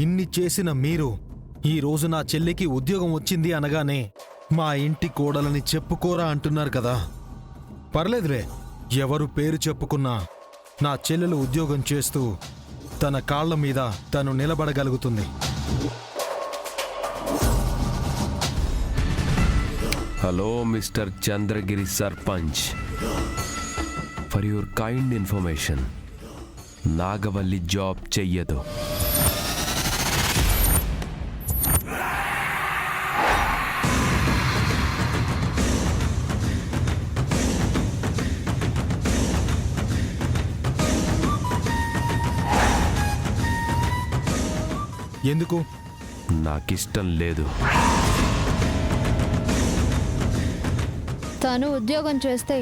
ఇన్ని చేసిన మీరు ఈరోజు నా చెల్లికి ఉద్యోగం వచ్చింది అనగానే మా ఇంటి కోడలని చెప్పుకోరా అంటున్నారు కదా. పర్లేదులే, ఎవరు పేరు చెప్పుకున్నా నా చెల్లెలు ఉద్యోగం చేస్తూ తన కాళ్ల మీద తను నిలబడగలుగుతుంది. Hello mister Chandragiri sarpanch, for your kind information, Nagavalli job చెయ్యదు. ఎందుకు? నాకిష్టం లేదు. తను ఉద్యోగం చేస్తే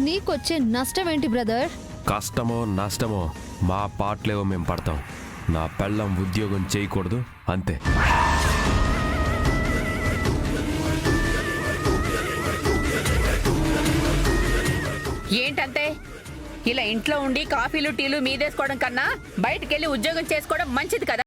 నీకొచ్చే నష్టం ఏంటి బ్రదర్? కష్టమో నష్టమో మా పాటలేవో మేము పడతాం. నా పెళ్ళం ఉద్యోగం చేయకూడదు అంతే. ఏంటంతే? ఇలా ఇంట్లో ఉండి కాఫీలు టీలు మీదేసుకోవడం కన్నా బయటికెళ్ళి ఉద్యోగం చేసుకోవడం మంచిది కదా.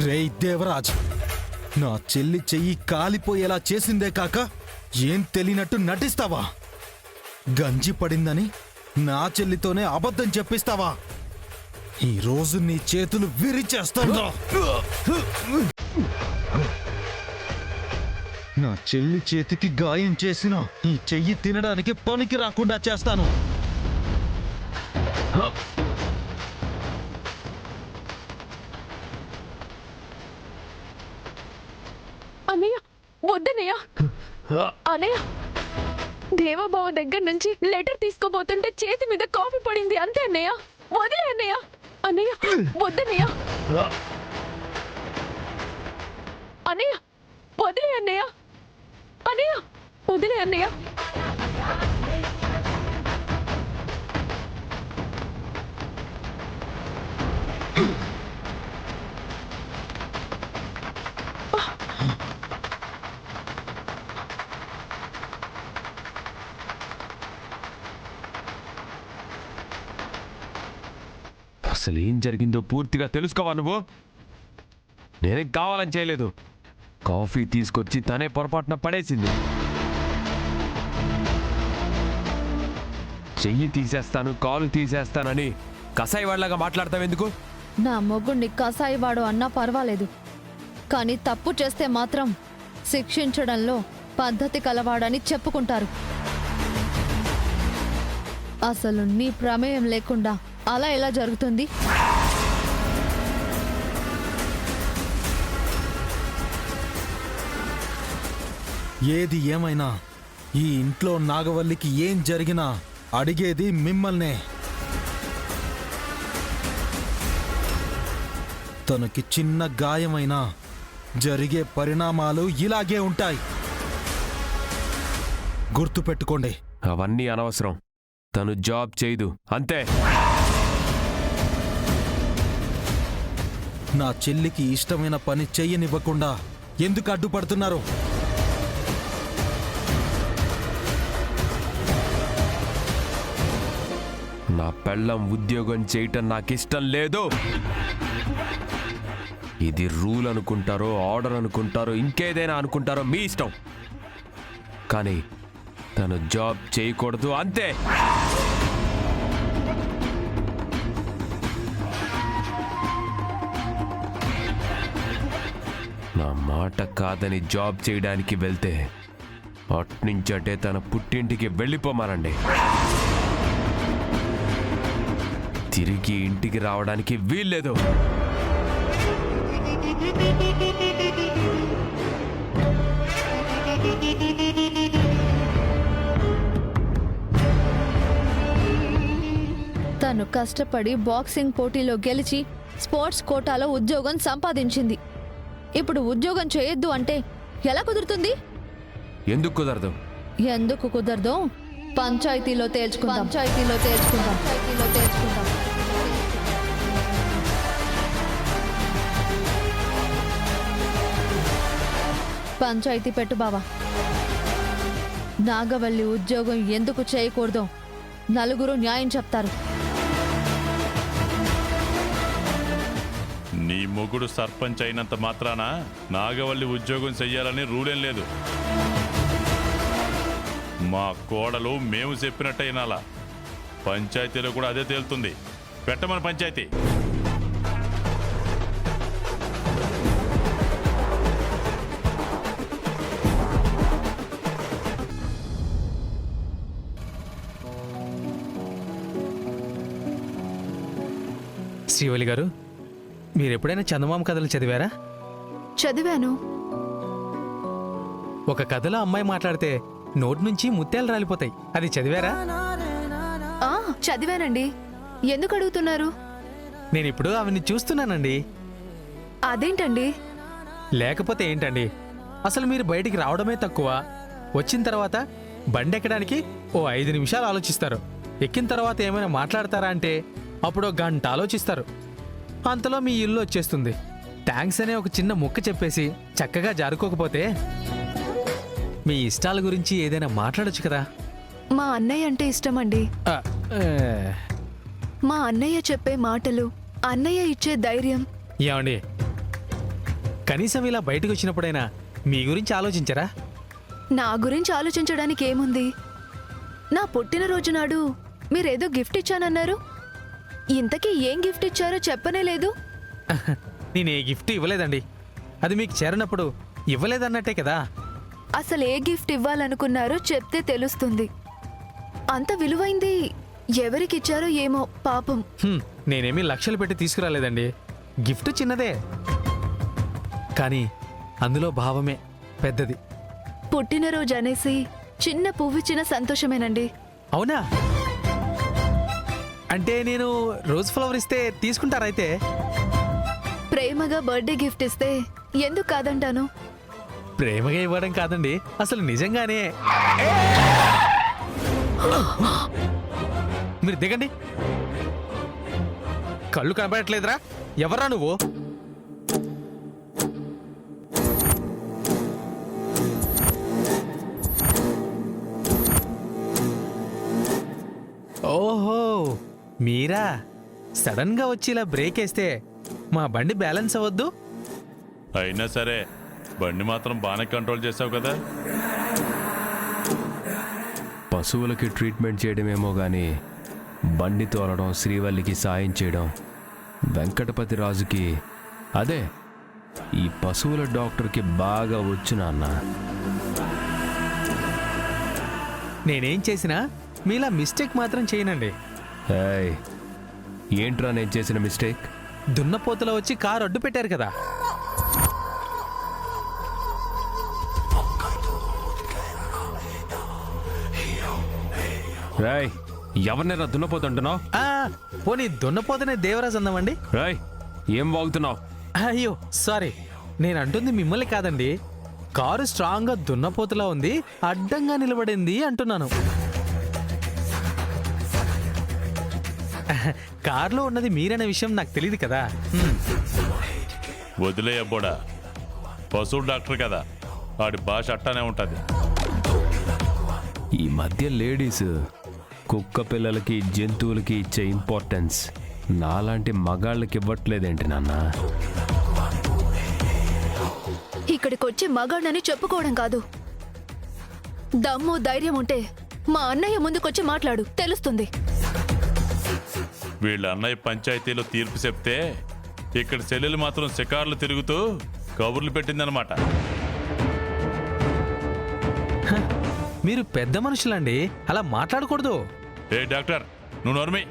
రేయ్ దేవరాజ్, నా చెల్లి చెయ్యి కాలిపోయేలా చేసిందే కాక ఏం తెలియనట్టు నటిస్తావా? గంజి పడిందని నా చెల్లితోనే అబద్ధం చెప్పిస్తావా? ఈరోజు నీ చేతులు విరిచేస్తాను. నా చెల్లి చేతికి గాయం చేసిన ఈ చెయ్యి తినడానికి పనికి రాకుండా చేస్తాను. అన్నయ్య వద్దన్నయ్య. అన్నయ్య, దేవాబావ దగ్గర నుంచి లెటర్ తీసుకోబోతుంటే చేతి మీద కాఫీ పడింది అంతే అన్నయ్య. వదిలే అన్నయ్య. అన్నయ్య వద్దన్నయ్య. అన్నయ్య వదిలే అన్నయ్య. అన్నయ్య వదిలే అన్నయ్య. అసలు ఏం జరిగిందో పూర్తిగా తెలుసుకోవా నువ్వు? నేనేం కావాలని చేయలేదు. కాఫీ తీసుకొచ్చి తనే పొరపాటున పడేసింది. చెయ్యి తీసేస్తాను, కాలు తీసేస్తానని కసాయి వాళ్ళగా మాట్లాడతావెందుకు? నా మొగుణ్ణి కసాయివాడు అన్నా పర్వాలేదు, కానీ తప్పు చేస్తే మాత్రం శిక్షించడంలో పద్ధతి కలవాడని చెప్పుకుంటారు. అసలు నీ ప్రమేయం లేకుండా అలా ఎలా జరుగుతుంది? ఏది ఏమైనా ఈ ఇంట్లో నాగవల్లికి ఏం జరిగినా అడిగేది మిమ్మల్నే. తనకి చిన్న గాయమైనా జరిగే పరిణామాలు ఇలాగే ఉంటాయి. గుర్తుపెట్టుకోండి. అవన్నీ అనవసరం. తను జాబ్ చేయదు, అంతే. నా చెల్లికి ఇష్టమైన పని చెయ్యనివ్వకుండా ఎందుకు అడ్డుపడుతున్నారు? నా పెళ్ళం ఉద్యోగం చేయటం నాకిష్టం లేదు. ఇది రూల్ అనుకుంటారో, ఆర్డర్ అనుకుంటారో, ఇంకేదైనా అనుకుంటారో మీ ఇష్టం. కానీ తను జాబ్ చేయకూడదు, అంతే. నా మాట కాదని జాబ్ చేయడానికి వెళ్తే అట్నుంచటే తన పుట్టింటికి వెళ్ళిపోమానండి. తిరిగి ఇంటికి రావడానికి వీల్లేదు. తను కష్టపడి బాక్సింగ్ పోటీలో గెలిచి స్పోర్ట్స్ కోటాలో ఉద్యోగం సంపాదించింది. ఇప్పుడు ఉద్యోగం చేయొద్దు అంటే ఎలా కుదురుతుంది? ఎందుకు కుదరదు? ఎందుకు కుదరదో పంచాయతీలో తేల్చుకుందాం. పంచాయతీ పెట్టు బావా. నాగవల్లి ఉద్యోగం ఎందుకు చేయకూడదో నలుగురు న్యాయం చెప్తారు. నీ మొగుడు సర్పంచ్ అయినంత మాత్రాన నాగవల్లి ఉద్యోగం చెయ్యాలని రూలేం లేదు. మా కోడలు మేము చెప్పినట్టే వినాలా. పంచాయతీలో కూడా అదే తేలుతుంది. పెట్టమని పంచాయతీ. శ్రీవల్లి గారు, మీరెప్పుడైనా చందమామ కథలు చదివారా? చదివాను. ఒక కథలో అమ్మాయి మాట్లాడితే నోటి నుంచి ముత్యాలు రాలిపోతాయి. అది చదివారా? చదివానండి. ఎందుకు అడుగుతున్నారు? నేనిప్పుడు అవన్నీ చూస్తున్నానండి. అదేంటండి? లేకపోతే ఏంటండి, అసలు మీరు బయటికి రావడమే తక్కువ. వచ్చిన తర్వాత బండి ఎక్కడానికి ఓ 5 నిమిషాలు ఆలోచిస్తారు. ఎక్కిన తర్వాత ఏమైనా మాట్లాడతారా అంటే అప్పుడు 1 గంట ఆలోచిస్తారు. అంతలో మీ ఇల్లు వచ్చేస్తుంది. థ్యాంక్స్ అనే ఒక చిన్న ముక్క చెప్పేసి చక్కగా జారుకోకపోతే మీ ఇష్టాల గురించి ఏదైనా మాట్లాడొచ్చు కదా. మా అన్నయ్య అంటే ఇష్టమండి. ఆ, ఏ, మా అన్నయ్య చెప్పే మాటలు, అన్నయ్య ఇచ్చే ధైర్యం. ఏమండి, కనీసం ఇలా బయటకు వచ్చినప్పుడైనా మీ గురించి ఆలోచించరా? నా గురించి ఆలోచించడానికి ఏముంది? నా పుట్టినరోజు నాడు మీరేదో గిఫ్ట్ ఇచ్చానన్నారు. ఇంతకీ ఏం గిఫ్ట్ ఇచ్చారో చెప్పనే లేదు. నేను ఏ గిఫ్ట్ ఇవ్వలేదండి. అది మీకు చేరినప్పుడు ఇవ్వలేదన్నట్టే కదా. అసలు ఏ గిఫ్ట్ ఇవ్వాలనుకున్నారో చెప్తే తెలుస్తుంది. అంత విలువైంది ఎవరికిచ్చారో ఏమో పాపం. నేనేమీ లక్షలు పెట్టి తీసుకురాలేదండి. గిఫ్ట్ చిన్నదే, కానీ అందులో భావమే పెద్దది. పుట్టినరోజు అనేసి చిన్న పువ్విచ్చిన సంతోషమేనండి. అవునా? అంటే నేను రోజ్ ఫ్లవర్ ఇస్తే తీసుకుంటారైతే? ప్రేమగా బర్త్డే గిఫ్ట్ ఇస్తే ఎందుకు కాదంటాను? ప్రేమగా ఇవ్వడం కాదండి, అసలు నిజంగానే. మీరు దిగండి. కళ్ళు కనబడట్లేదురా? ఎవరా నువ్వు? ఓహో, మీరా? సడన్ గా వచ్చి ఇలా బ్రేక్ వేస్తే మా బండి బ్యాలెన్స్ అవ్వద్దు. అయినా సరే బండి మాత్రం బాగానే కంట్రోల్ చేసావు కదా. పశువులకి ట్రీట్మెంట్ చేయడమేమో కానీ బండి తోలడం, శ్రీవల్లికి సాయం చేయడం వెంకటపతి రాజుకి, అదే ఈ పశువుల డాక్టర్కి బాగా వచ్చు నాన్న. నేనేం చేసినా మీలా మిస్టేక్ మాత్రం చేయనండి. ఏయ్, ఏంట్రా నేను చేసిన మిస్టేక్? దున్నపోతలో వచ్చి కారు అడ్డు పెట్టారు కదా. రాయ్ ఎవరినైనా దున్నపోతుంటున్నావు? ఆ, పోనీ దున్నపోతనే దేవరాజ్ అందామండి. రాయ్ ఏం వాగుతున్నావు? అయ్యో సారీ, నేను అంటుంది మిమ్మల్ని కాదండి. కారు స్ట్రాంగ్గా దున్నపోతులా ఉంది, అడ్డంగా నిలబడింది అంటున్నాను. కారులో ఉన్నది మీరనే విషయం నాకు తెలియదు కదా. వదిలే అబ్బోడా, పశువు డాక్టర్ కదా, వాడి భాష అట్టానే ఉంటుంది. ఈ మధ్య లేడీస్ కుక్క పిల్లలకి జంతువులకి ఇచ్చే ఇంపార్టెన్స్ నాలాంటి మగాళ్ళకి ఇవ్వట్లేదేంటి నాన్న? ఇక్కడికొచ్చి మగాడని చెప్పుకోవడం కాదు, దమ్ము ధైర్యం ఉంటే మా అన్నయ్య ముందుకొచ్చి మాట్లాడు, తెలుస్తుంది. వీళ్ళ అన్నయ్య పంచాయతీలో తీర్పు చెప్తే ఇక్కడ చెల్లెలు మాత్రం షికార్లు తిరుగుతూ కబుర్లు పెట్టిందనమాట. మీరు పెద్ద మనుషులండి, అలా మాట్లాడకూడదు. ఏ డాక్టర్, నువ్వు నోర్మి.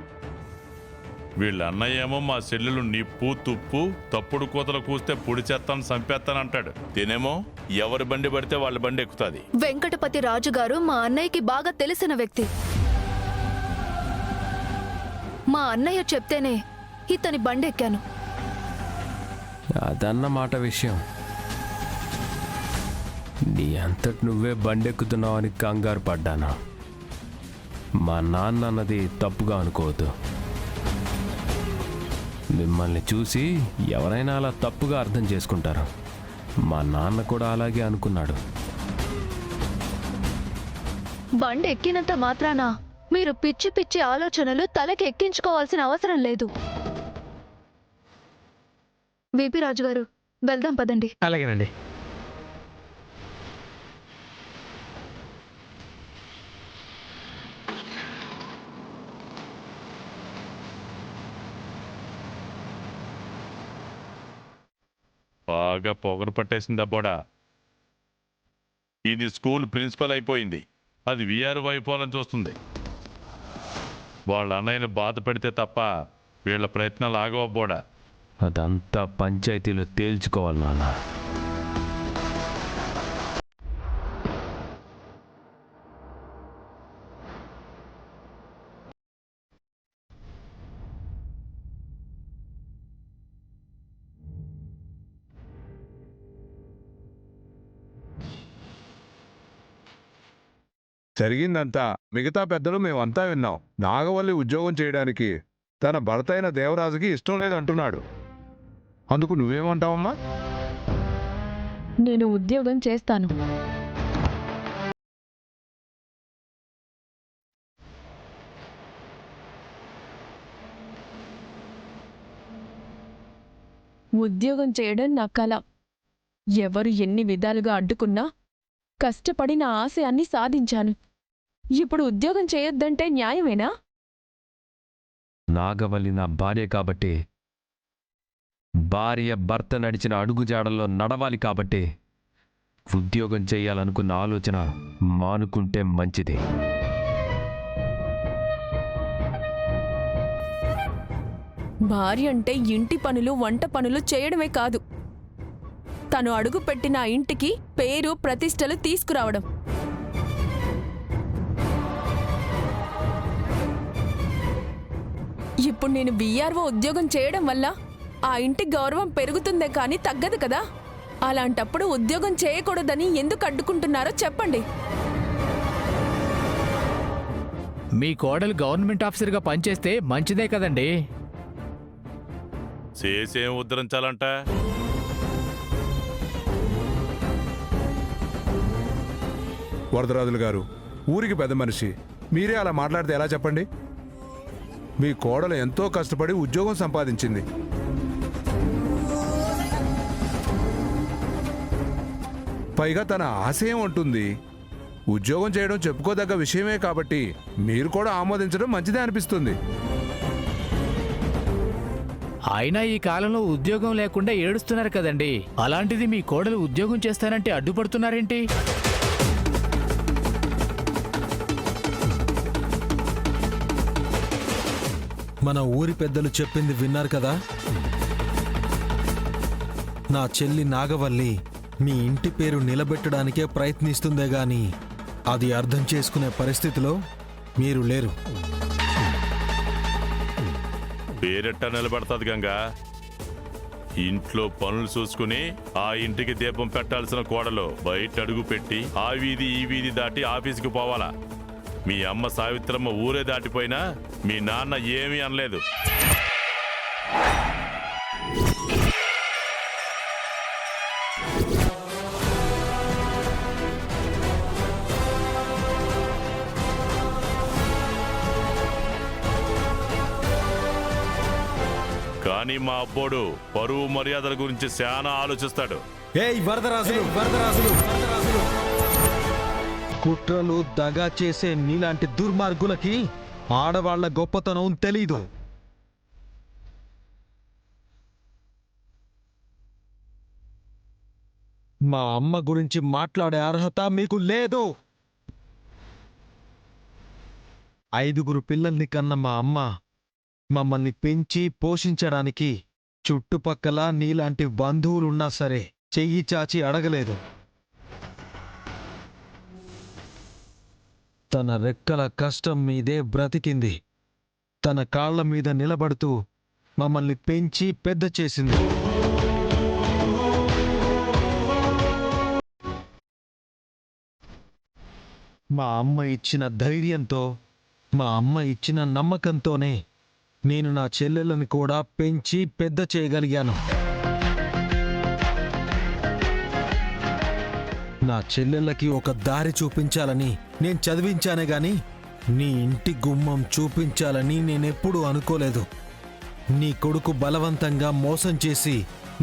వీళ్ళ అన్నయ్య ఏమో మా చెల్లెలు నిప్పు తుప్పు తప్పుడు కూతలు కూస్తే పొడి చేస్తాను చంపేస్తానంటాడు. తినేమో ఎవరి బండి పడితే వాళ్ళ బండి ఎక్కుతుంది. వెంకటపతి రాజు గారు మా అన్నయ్యకి బాగా తెలిసిన వ్యక్తి. మా అన్నయ్య చెప్తేనే ఇతని బండెక్కాను. అదన్నమాట విషయం. నీ అంతటి నువ్వే బండెక్కుతున్నావని కంగారు పడ్డాను. మా నాన్న అన్నది తప్పుగా అనుకోవద్దు. మిమ్మల్ని చూసి ఎవరైనా అలా తప్పుగా అర్థం చేసుకుంటారు. మా నాన్న కూడా అలాగే అనుకున్నాడు. బండి ఎక్కినంత మాత్రాన మీరు పిచ్చి పిచ్చి ఆలోచనలు తలకి ఎక్కించుకోవాల్సిన అవసరం లేదు. విపి రాజు గారు, వెళ్దాం పదండి. అలాగేనండి. బాగా పొగరు పట్టేసింది అబ్బోడా. ఇది స్కూల్ ప్రిన్సిపల్ అయిపోయింది, అది విఆర్ఓ అయిపోవాలని చూస్తుంది. వాళ్ళ అన్నయ్యని బాధ పెడితే తప్ప వీళ్ళ ప్రయత్నాలు ఆగవబ్బోడా. అదంతా పంచాయతీలో తేల్చుకోవాలి నాన్న. జరిగిందంతా మిగతా పెద్దలు మేమంతా విన్నాం. నాగవల్లి ఉద్యోగం చేయడానికి తన భర్త అయిన దేవరాజుకి ఇష్టం లేదంటున్నాడు. అందుకు నువ్వేమంటావమ్మా? నేను ఉద్యోగం చేస్తాను. ఉద్యోగం చేయడం నా కల. ఎవరు ఎన్ని విధాలుగా అడ్డుకున్నా కష్టపడి నా ఆశయాన్ని సాధించాను. ఇప్పుడు ఉద్యోగం చేయొద్దంటే న్యాయమేనా? నాగవల్లి నా భార్య కాబట్టి, భార్య భర్త నడిచిన అడుగుజాడల్లో నడవాలి కాబట్టి ఉద్యోగం చేయాలనుకున్న ఆలోచన మానుకుంటే మంచిది. భార్య అంటే ఇంటి పనులు వంట పనులు చేయడమే కాదు, తను అడుగుపెట్టిన ఆ ఇంటికి పేరు ప్రతిష్టలు తీసుకురావడం. ఇప్పుడు నేను విఆర్ఓ ఉద్యోగం చేయడం వల్ల ఆ ఇంటి గౌరవం పెరుగుతుందే కానీ తగ్గదు కదా. అలాంటప్పుడు ఉద్యోగం చేయకూడదని ఎందుకు అడ్డుకుంటున్నారో చెప్పండి. మీ కోడలు గవర్నమెంట్ ఆఫీసర్గా పనిచేస్తే మంచిదే కదండి. చేసేం ఉద్ధరించాలంట? వరదరాజులు గారు, ఊరికి పెద్ద మనిషి, మీరే అలా మాట్లాడితే ఎలా చెప్పండి? మీ కోడలు ఎంతో కష్టపడి ఉద్యోగం సంపాదించింది. పైగా తన ఆశయం ఉంటుంది. ఉద్యోగం చేయడం చెప్పుకోదగ్గ విషయమే కాబట్టి మీరు కూడా ఆమోదించడం మంచిదే అనిపిస్తుంది. అయినా ఈ కాలంలో ఉద్యోగం లేకుండా ఏడుస్తున్నారు కదండి. అలాంటిది మీ కోడలు ఉద్యోగం చేస్తానంటే అడ్డుపడుతున్నారేంటి? మన ఊరి పెద్దలు చెప్పింది విన్నారు కదా. నా చెల్లి నాగవల్లి మీ ఇంటి పేరు నిలబెట్టడానికే ప్రయత్నిస్తుందే గాని అది అర్థం చేసుకునే పరిస్థితిలో మీరు లేరు. పేరెట్ట నిలబెడతాది గంగా. ఇంట్లో పనులు చూసుకుని ఆ ఇంటికి దీపం పెట్టాల్సిన కోడలు బయట అడుగు పెట్టి ఆ వీధి ఈ వీధి దాటి ఆఫీస్కి పోవాలా? మీ అమ్మ సావిత్రమ్మ ఊరే దాటిపోయినా మీ నాన్న ఏమీ అనలేదు. కానీ మా అబ్బోడు పరువు మర్యాదల గురించి చాలా ఆలోచిస్తాడు. ఏయ్ వరదరాజులు, వరదరాజులు, వరదరాజులు! కుట్రలు దగా చేసే నీలాంటి దుర్మార్గులకి ఆడవాళ్ల గొప్పతనం తెలీదు. మా అమ్మ గురించి మాట్లాడే అర్హత మీకు లేదు. 5 పిల్లల్ని కన్న మా అమ్మ మమ్మల్ని పెంచి పోషించడానికి చుట్టుపక్కల నీలాంటి బంధువులున్నా సరే చెయ్యి చాచి అడగలేదు. తన రెక్కల కష్టం మీదే బ్రతికింది. తన కాళ్ల మీద నిలబడుతూ మమ్మల్ని పెంచి పెద్ద చేసింది. మా అమ్మ ఇచ్చిన ధైర్యంతో, మా అమ్మ ఇచ్చిన నమ్మకంతోనే నేను నా చెల్లెళ్ళని కూడా పెంచి పెద్ద చేయగలిగాను. నా చెల్లెళ్ళకి ఒక దారి చూపించాలని నేను చదివించానే గాని నీ ఇంటి గుమ్మం చూపించాలని నేనెప్పుడూ అనుకోలేదు. నీ కొడుకు బలవంతంగా మోసం చేసి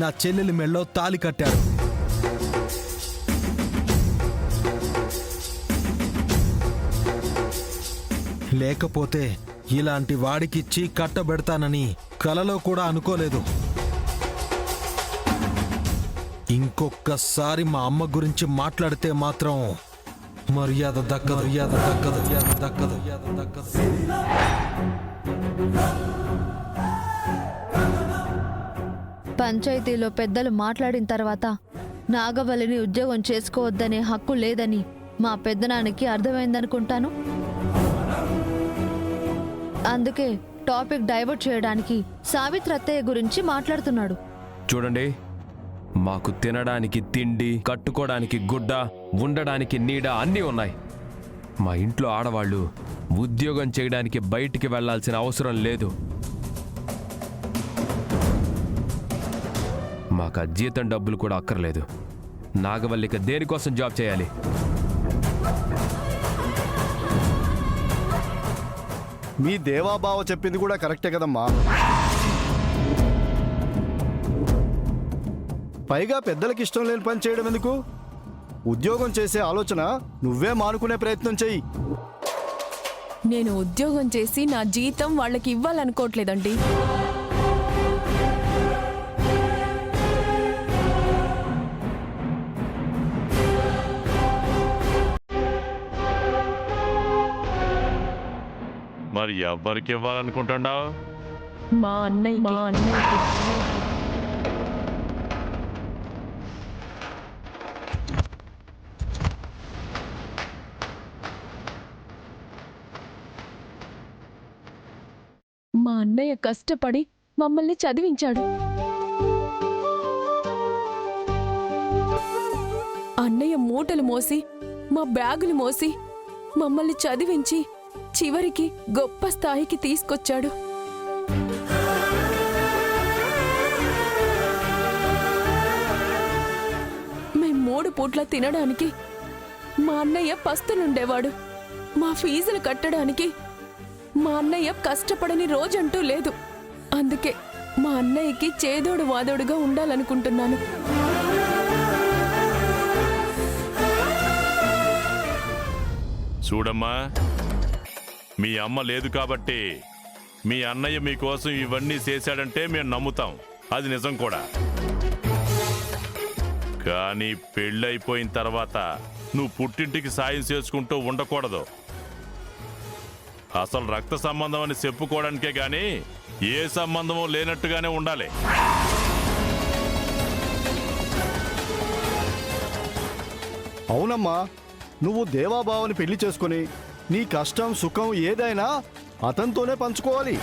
నా చెల్లెలి మెళ్ళో తాళి కట్టాడు. లేకపోతే ఇలాంటి వాడికిచ్చి కట్టబెడతానని కలలో కూడా అనుకోలేదు. ఇంకొక్కసారి మా అమ్మ గురించి మాట్లాడితే మాత్రం మర్యాద దక్కదు, మర్యాద దక్కదు, మర్యాద దక్కదు, మర్యాద దక్కదు. పంచాయతీలో పెద్దలు మాట్లాడిన తర్వాత నాగవల్లిని ఉద్యోగం చేసుకోవద్దనే హక్కు లేదని మా పెద్దనాన్నకి అర్థమైందనుకుంటాను. అందుకే టాపిక్ డైవర్ట్ చేయడానికి సావిత్రి అత్తయ్య గురించి మాట్లాడుతున్నాడు. చూడండి, మాకు తినడానికి తిండి, కట్టుకోవడానికి గుడ్డ, ఉండడానికి నీడ అన్నీ ఉన్నాయి. మా ఇంట్లో ఆడవాళ్ళు ఉద్యోగం చేయడానికి బయటికి వెళ్లాల్సిన అవసరం లేదు. మాకు ఆ జీతం డబ్బులు కూడా అక్కర్లేదు. నాగవల్లిక దేనికోసం జాబ్ చేయాలి? మీ దేవాబావ చెప్పింది కూడా కరెక్టే కదమ్మా. పైగా పెద్దలకి ఇష్టం లేని పని చేయడం ఎందుకు? ఉద్యోగం చేసే ఆలోచన నువ్వే మానుకునే ప్రయత్నం చెయ్యి. నేను ఉద్యోగం చేసి నా జీతం వాళ్ళకి ఇవ్వాలనుకోవట్లేదండి. మరి ఎవరికి ఇవ్వాలనుకుంటున్నావు? మా అన్నయ్య మా అన్నయ్య కష్టపడి మమ్మల్ని చదివించాడు. అన్నయ్య మూటలు మోసి, మా బ్యాగులు మోసి మమ్మల్ని చదివించి చివరికి గొప్ప స్థాయికి తీసుకొచ్చాడు. మేం 3 పూట్ల తినడానికి మా అన్నయ్య పస్తులుండేవాడు. మా ఫీజులు కట్టడానికి మా అన్నయ్య కష్టపడని రోజంటూ లేదు. అందుకే మా అన్నయ్యకి చేదోడు వాదోడుగా ఉండాలనుకుంటున్నాను. చూడమ్మా, మీ అమ్మ లేదు కాబట్టి మీ అన్నయ్య మీకోసం ఇవన్నీ చేశాడంటే మేము నమ్ముతాం. అది నిజం కూడా. కానీ పెళ్ళైపోయిన తర్వాత నువ్వు పుట్టింటికి సాయం చేసుకుంటూ ఉండకూడదు. అసలు రక్త సంబంధం అని చెప్పుకోవడానికే గాని ఏ సంబంధమో లేనట్టుగానే ఉండాలి. అవునమ్మా, నువ్వు దేవాబావని పెళ్లి చేసుకుని నీ కష్టం సుఖం ఏదైనా అతనితోనే పంచుకోవాలి.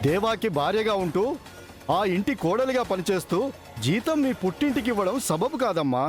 దేవాకి భార్యగా ఉంటూ ఆ ఇంటి కోడలిగా పనిచేస్తూ జీతం మీ పుట్టింటికి ఇవ్వడం సబబు కాదమ్మా.